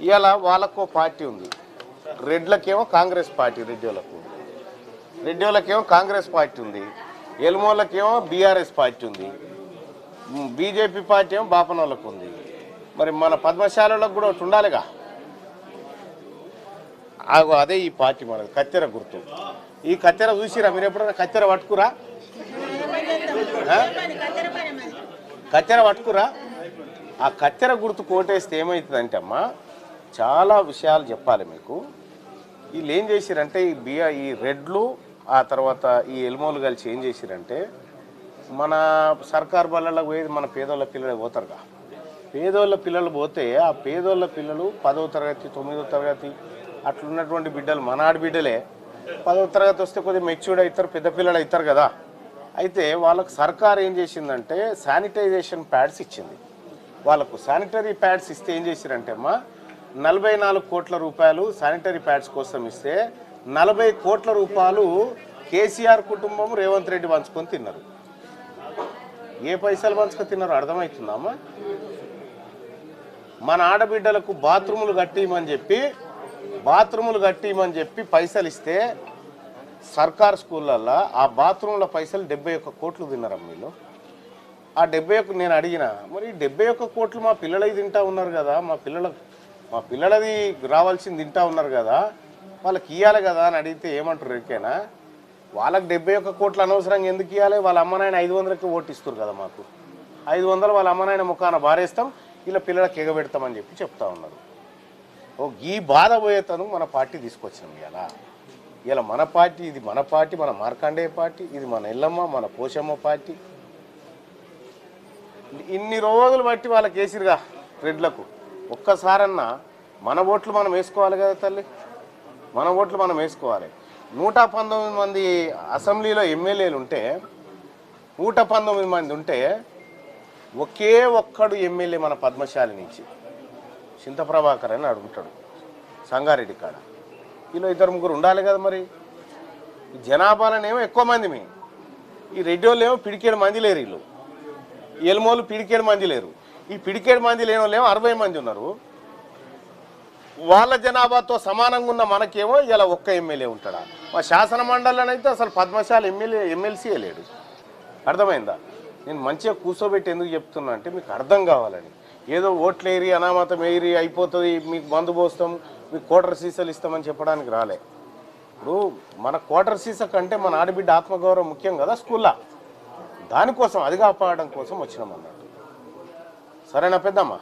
ఇవాళ వాళ్ళకో పార్టీ ఉంది, రెడ్లకేమో Congress party, రెడ్డిలకేమో Congress party ఉంది, ఎల్మోళ్ళకేమో బీఆర్ఎస్ పార్టీ ఉంది, బీజేపీ పార్టీ ఏమో బాపనోళ్ళకు ఉంది. మరి మన పద్మశాలలో కూడా ఒకటి ఉండాలిగా. అదే ఈ పార్టీ మనది, కత్తెర గుర్తు. ఈ కత్తెర చూసిరా మీరు? ఎప్పుడైనా కత్తెర పట్టుకురా? కత్తెర పట్టుకురా? ఆ కత్తెర గుర్తు కోటేస్తే ఏమవుతుందంటే అమ్మా, చాలా విషయాలు చెప్పాలి మీకు. వీళ్ళు ఏం చేసిరంటే ఈ రెడ్లు ఆ తర్వాత ఈ ఎల్మోలు కలిసి ఏం చేసిరంటే, మన సర్కారు బళ్ళకు పోయేది మన పేదోళ్ళ పిల్లలు పోతారుగా. పేదోళ్ళ పిల్లలు పోతే ఆ పేదోళ్ళ పిల్లలు 10వ తరగతి 9వ తరగతి అట్లున్నటువంటి బిడ్డలు, మన ఆడబిడ్డలే 10వ తరగతి వస్తే కొద్దిగా మెచ్యూర్డ్ అవుతారు, పెద్ద పిల్లలు అవుతారు కదా. అయితే వాళ్ళకు సర్కారు ఏం చేసిందంటే శానిటైజేషన్ ప్యాడ్స్ ఇచ్చింది. వాళ్ళకు శానిటరీ ప్యాడ్స్ ఇస్తే ఏం చేసిరంటే అమ్మా, 44 కోట్ల రూపాయలు శానిటరీ ప్యాడ్స్ కోసం ఇస్తే 40 కోట్ల రూపాయలు కేసీఆర్ కుటుంబం రేవంత్ రెడ్డి పంచుకొని తిన్నారు. ఏ పైసలు పంచుకొని తిన్నారో అర్థమవుతుందమ్మా? మన ఆడబిడ్డలకు బాత్రూములు కట్టిమని చెప్పి పైసలు ఇస్తే సర్కార్ స్కూళ్ళల్లో ఆ బాత్రూంల పైసలు 71 కోట్లు తిన్నారమ్మ వీళ్ళు. ఆ 71 నేను అడిగిన, మరి 71 కోట్లు మా పిల్లలది తింటా ఉన్నారు కదా, మా పిల్లలది రావాల్సింది తింటా ఉన్నారు కదా, వాళ్ళకి ఇవ్వాలి కదా అని అడిగితే ఏమంటారు? ఎరికేనా వాళ్ళకి 71 కోట్లు అనవసరంగా ఎందుకు ఇవ్వాలి? వాళ్ళ అమ్మనాయన 500కి ఓటిస్తారు కదా, మాకు 500 వాళ్ళ అమ్మనాయన ముఖాన బారేస్తాం, ఇలా పిల్లలకి ఎగబెడతామని చెప్పి చెప్తా ఉన్నారు. ఈ బాధ పోయేతను మన పార్టీ తీసుకొచ్చినాం. ఇలా మన పార్టీ, ఇది మన పార్టీ, మన మార్కండేయ పార్టీ, ఇది మన ఎల్లమ్మ మన పోషమ్మ పార్టీ. ఇన్ని రోజులు బట్టి వాళ్ళకి వేసిరుగా రెడ్లకు. ఒక్కసారన్నా మన ఓట్లు మనం వేసుకోవాలి కదా తల్లి, మన ఓట్లు మనం వేసుకోవాలి. 119 మంది అసెంబ్లీలో ఎమ్మెల్యేలు ఉంటే, 119 మంది ఉంటే ఒకే ఒక్కడు ఎమ్మెల్యే మన పద్మశాలి నుంచి, చింతప్రభాకర్ అని అడుగుంటాడు సంగారెడ్డి కాడ. వీళ్ళు 2-3 ఉండాలి కదా. మరి జనాభాలనేమో ఎక్కువ మంది, ఈ రెడ్డి వాళ్ళు ఏమో పిడికేడు మంది లేరు, వీళ్ళు ఎల్మోలు పిడికేడు మంది లేరు. ఈ పిడికేడు మంది లేని వాళ్ళు ఏమో 60 మంది ఉన్నారు. వాళ్ళ జనాభాతో సమానంగా ఉన్న మనకేమో ఇలా ఒక్క ఎమ్మెల్యే ఉంటాడా? మా శాసన మండలినైతే అసలు పద్మశాలి ఎమ్మెల్సీయే లేడు. అర్థమైందా? నేను మంచిగా కూర్చోబెట్టి ఎందుకు చెప్తున్నా అంటే మీకు అర్థం కావాలని. ఏదో ఓట్లు ఏరి అనామతం ఏరి అయిపోతుంది, మీకు మందు పోస్తాం, మీకు క్వార్టర్ సీసాలు ఇస్తామని చెప్పడానికి రాలే. ఇప్పుడు మన క్వార్టర్ సీసా కంటే మన ఆడబిడ్డ ఆత్మగౌరవం ముఖ్యం కదా స్కూల్లో. దానికోసం, అది కాపాడడం కోసం వచ్చినాం అన్నట్టు. సరేనా పెద్దమ్మా?